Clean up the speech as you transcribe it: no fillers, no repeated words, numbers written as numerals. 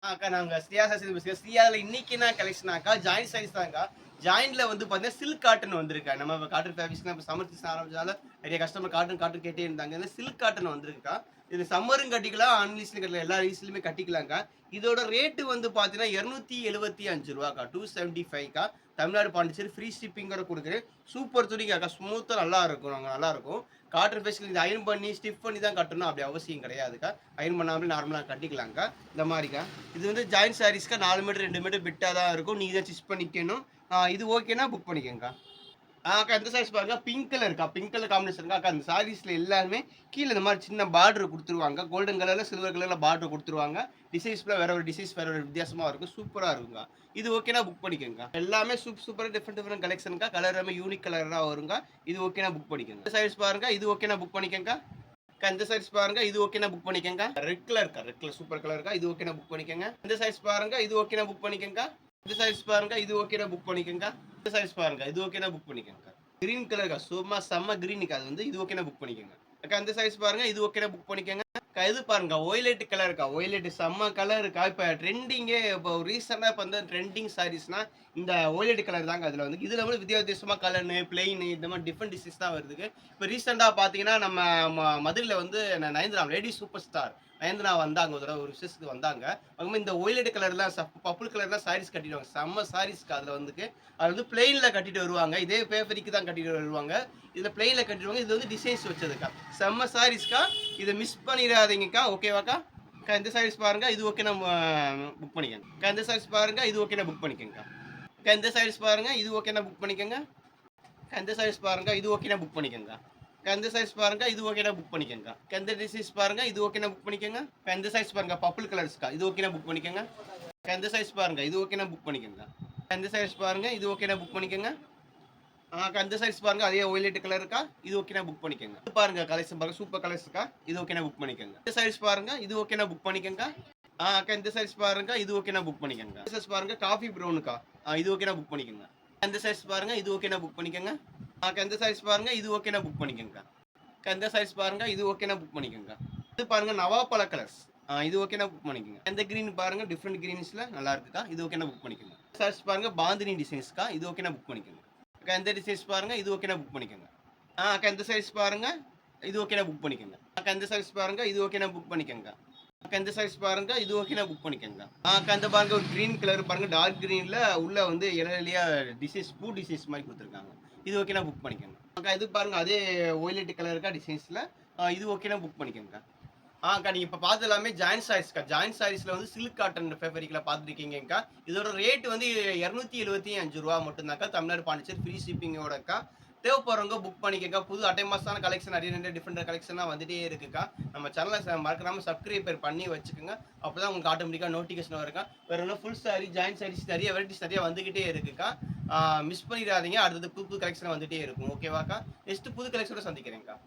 அக்கா நாங்க ஸ்ரீயா சாஸ்திரி பேசுறேன். ஸ்ரீயால இன்னைக்கு என்ன கலெக்ஷனாக்கா, ஜாயிண்ட் சாரீஸ் தான்க்கா. ஜாயிண்ட்ல வந்து பார்த்தீங்கன்னா, சில்க் காட்டன் வந்திருக்கா. நம்ம காட்டன் ஃபேப்ரிக்ஸ்லாம் இப்ப சம்மர் சீசன் ஆரம்பிச்சதால நெறைய கஸ்டமர் காட்டன் காட்டன் கேட்டே இருந்தாங்க. இதுல சில்க் காட்டன் வந்திருக்குக்கா. இது சம்மரும் கட்டிக்கலாம், அன்லீஸ்லயும் கட்டிக்கலாம். எல்லா ரீஸ்லயுமே கட்டிக்கலாம்க்கா. இதோட ரேட்டு வந்து பார்த்தீங்கன்னா, ரூ. 275க்கா. 275க்கா. தமிழ்நாடு, பாண்டிச்சேரி ஃப்ரீ ஷிப்பிங்கோட குடுக்குறேன். சூப்பர் துணிக்காக்கா. ஸ்மூத்தா நல்லா இருக்கும். நல்லா இருக்கும். காட்டன் ஃபேஸ்க்கு இது அயர்ன் பண்ணி, ஸ்டிஃப் பண்ணி தான் கட்டணும். அப்படி அவசியம் கிடையாதுக்கா. அயர்ன் பண்ணாமலே நார்மலா கட்டிக்கலாம்க்கா. இந்த மாரிக்கா. இது வந்து ஜாயிண்ட் சாரீஸ்க்கா 4 மீட்டர் 2 மீட்டர் பிட்டா தான் இருக்கும். நீங்க தான் ஸ்டிச் பண்ணிக்கணும். இது ஓகேன்னா புக் பண்ணிக்கங்கக்கா. அக்கா இந்த சாரீஸ் பாருங்க. பிங்க் கலர்க்கா. பிங்க் கலர் காம்பினேஷன்க்கா. அக்கா அந்த சாரீஸ்ல எல்லாமே கீழ இந்த மாரி சின்ன பார்டர் குடுத்துருவாங்க. கோல்டன் கலர்ல, சில்வர் கலர்ல பார்டர் குடுத்துருவாங்க. டிசைன்ஸ்ல வேற ஒரு டிசைன்ஸ் வேற ஒரு வித்தியாசமா இருக்கும். சூப்பரா இருக்குங்க. இது ஓகேன்னா புக் பண்ணிக்கங்கக்கா. எல்லாமே சூப்பரா டிஃபரெண்ட் கலெக்ஷன்க்கா. கலர் எல்லாமே யூனிக் கலரா வருங்க. இது ஓகேன்னா புக் பண்ணிக்கங்க. இந்த சாரீஸ் பாருங்க. இது ஓகேன்னா புக் பண்ணிக்கங்கக்கா. இந்த சாரீஸ் பாருங்க. இது ஓகேன்னா புக் பண்ணிக்கங்க. ரெட் கலர்க்கா. ரெட் கலர் சூப்பர் கலர்க்கா. இது ஓகேன்னா புக் பண்ணிக்கங்க. இந்த சாரீஸ் பாருங்க. இது ஓகேன்னா புக் பண்ணிக்கங்கக்கா. இந்த சாரீஸ் பாருங்க. இது ஓகேன்னா புக் பண்ணிக்கங்கக்கா. இந்த சாரீஸ் பாருங்க. இது ஓகேன்னா புக் பண்ணிக்கங்கக்கா. கிரீன் கலர்க்கா. சும்மா செம்ம கிரீனுக்கா. அது வந்து இது ஓகேன்னா புக் பண்ணிக்கங்க. அக்கா இந்த சாரீஸ் பாருங்க. இது ஓகேன்னா புக் பண்ணிக்கங்க. அக்கா இது பாருங்க. வயலட் கலர்க்கா. வயலட் செம்ம கலர்க்கா. இப்ப ட்ரெண்டிங்கே இப்போ ரீசெண்டா இப்ப வந்து ட்ரெண்டிங் சாரீஸ்னா இந்த வயலட் கலர் தாங்க அதுல வந்து. இதுல வந்து வித்தியாசமா கலர்னு, பிளெயின் இந்த மாதிரி டிஃபரெண்ட் டிசைன்ஸ் தான் வருதுங்க. இப்ப ரீசெண்டா பாத்தீங்கன்னா நம்ம மதுரையில வந்து Nayanthara lady super star Nayanthara வந்தாங்க. ஒரு தடவை ஒரு விசேஷத்துக்கு வந்தாங்க. அவங்க இந்த ஒயிலட் கலர்லாம் பர்பிள் கலர்லாம் சாரீஸ் கட்டிடுவாங்க. செம்ம சாரீஸ்க்கு அதுல வந்துக்கு அது வந்து பிளெயின்ல கட்டிட்டு வருவாங்க. இதே பேப்பரிக்கு தான் கட்டிட்டு வருவாங்க. இதுல பிளெயின்ல கட்டிடுவாங்க. இது வந்து டிசைன்ஸ் வச்சதுக்கா. செம்ம சாரீஸ்க்கா. இதை மிஸ் பண்ணிடாதீங்கக்கா. ஓகேவாக்கா? அக்கா இந்த சாரீஸ் பாருங்க. இது ஓகே நம்ம புக் பண்ணிக்கங்க. அக்கா இந்த சாரீஸ் பாருங்க. இது ஓகேனா புக் பண்ணிக்கங்கக்கா. அக்கா இந்த சாரீஸ் பாருங்க. இது ஓகேனா புக் பண்ணிக்கங்க. அக்கா இந்த சாரீஸ் பாருங்க. இது ஓகேனா புக் பண்ணிக்கங்கக்கா. அக்கா இந்த சைஸ் பாருங்க. இது ஓகேனா புக் பண்ணிக்கங்கக்கா. அக்கா இந்த டிசைன்ஸ் பாருங்க. இது ஓகேனா புக் பண்ணிக்கங்க. அக்கா இந்த சைஸ் பாருங்க. பர்பிள் கலர்ஸ்க்கா. இது ஓகேனா புக் பண்ணிக்கங்க. அக்கா இந்த சைஸ் பாருங்க. இது ஓகேனா புக் பண்ணிக்கங்க. அக்கா இந்த சைஸ் பாருங்க. இது ஓகேனா புக் பண்ணிக்கங்க. அக்கா இந்த சைஸ் பாருங்க. அதே வயலட் கலர் இருக்கா. இது ஓகேனா புக் பண்ணிக்கங்க. இது பாருங்க கலெக்ஷன் பாருங்க. சூப்பர் கலர்ஸ் இருக்கா. இது ஓகேனா புக் பண்ணிக்கங்க. இந்த சைஸ் பாருங்க. இது ஓகேனா புக் பண்ணிக்கங்க. அக்கா இந்த சைஸ் பாருங்க. இது ஓகேனா புக் பண்ணிக்கங்க. இந்த சைஸ் பாருங்க. காஃபி ப்ரௌனுக்கா. இது ஓகேனா புக் பண்ணிக்கங்க. இந்த சைஸ் பாருங்க. இது ஓகேனா புக் பண்ணிக்கங்க. அக்கா இந்த சைஸ் பாருங்க. இது ஓகேனா புக் பண்ணிக்கங்க. அக்கா இந்த சைஸ் பாருங்க. இது ஓகேனா புக் பண்ணிக்கங்க. இது பாருங்க நவாப்பழ கலர்ஸ். இது ஓகேனா புக் பண்ணிக்கங்க. இந்த கிரீன் பாருங்க. டிஃபரெண்ட் கிரீன்ஸ்ல நல்லா இருக்குக்கா. இது ஓகேனா புக் பண்ணிக்கங்க. சைஸ் பாருங்க. பாந்தினி டிசைன்ஸ்க்கா. இது ஓகேனா புக் பண்ணிக்கங்க. அக்கா இந்த டிசைன்ஸ் பாருங்க. இது ஓகேனா புக் பண்ணிக்கங்க. அக்கா இந்த சைஸ் பாருங்க. இது ஓகேனா புக் பண்ணிக்கங்க. அக்கா இந்த சைஸ் பாருங்க. இது ஓகேனா புக் பண்ணிக்கங்க. அக்கா இந்த சைஸ் பாருங்க. இது ஓகேனா புக் பண்ணிக்கங்க. அக்கா இந்த பாருங்க ஒரு கிரீன் கலர் பாருங்க. டார்க் கிரீன்ல உள்ள வந்து இலையிலயா டிசைன்ஸ் பூ டிசைன்ஸ் மாதிரி குடுத்துருக்காங்க. இது ஓகேனா புக் பண்ணிக்கங்க. அக்கா இது பாருங்க அதே வயலட் கலர்க்கா டிசைன்ஸ்ல. இது ஓகேனா புக் பண்ணிக்கங்கக்கா. அக்கா நீங்க இப்ப பார்த்தது எல்லாமே ஜாயிண்ட் சாரீஸ்க்கா. ஜாயிண்ட் சாரீஸ்ல வந்து சில்க் காட்டன் ஃபேப்ரிக்ல பார்த்துருக்கீங்கக்கா. இதோட ரேட் வந்து ரூ. 275 மட்டும்தான்க்கா. தமிழ்நாடு, பாண்டிச்சேரி ஃப்ரீ ஷிப்பிங்கோடக்கா. தேவைப்படுறவங்க புக் பண்ணிக்கங்க. புது அட்டகாசமான கலெக்ஷன் நிறைய டிஃபரெண்ட் கலெக்ஷன்லாம் வந்துட்டே இருக்குக்கா. நம்ம சேனலை மறக்காம சப்ஸ்கிரைப் பண்ணி வச்சுக்கோங்க. அப்பதான் உங்களுக்கு ஆட்டோமேட்டிக்கா நோட்டிஃபிகேஷன் வரும்க்கா. வேற என்ன ஃபுல் சாரி, ஜாயிண்ட் சாரீஸ் நிறைய வெரைட்டிஸ் நிறைய வந்துகிட்டே இருக்குக்கா. மிஸ் பண்ணிடாதீங்க. அடுத்தது புது புது கலெக்ஷன் வந்துட்டே இருக்கும். ஓகேவாக்கா? நெக்ஸ்ட் புது கலெக்ஷனோட சந்திக்கிறேன்க்கா.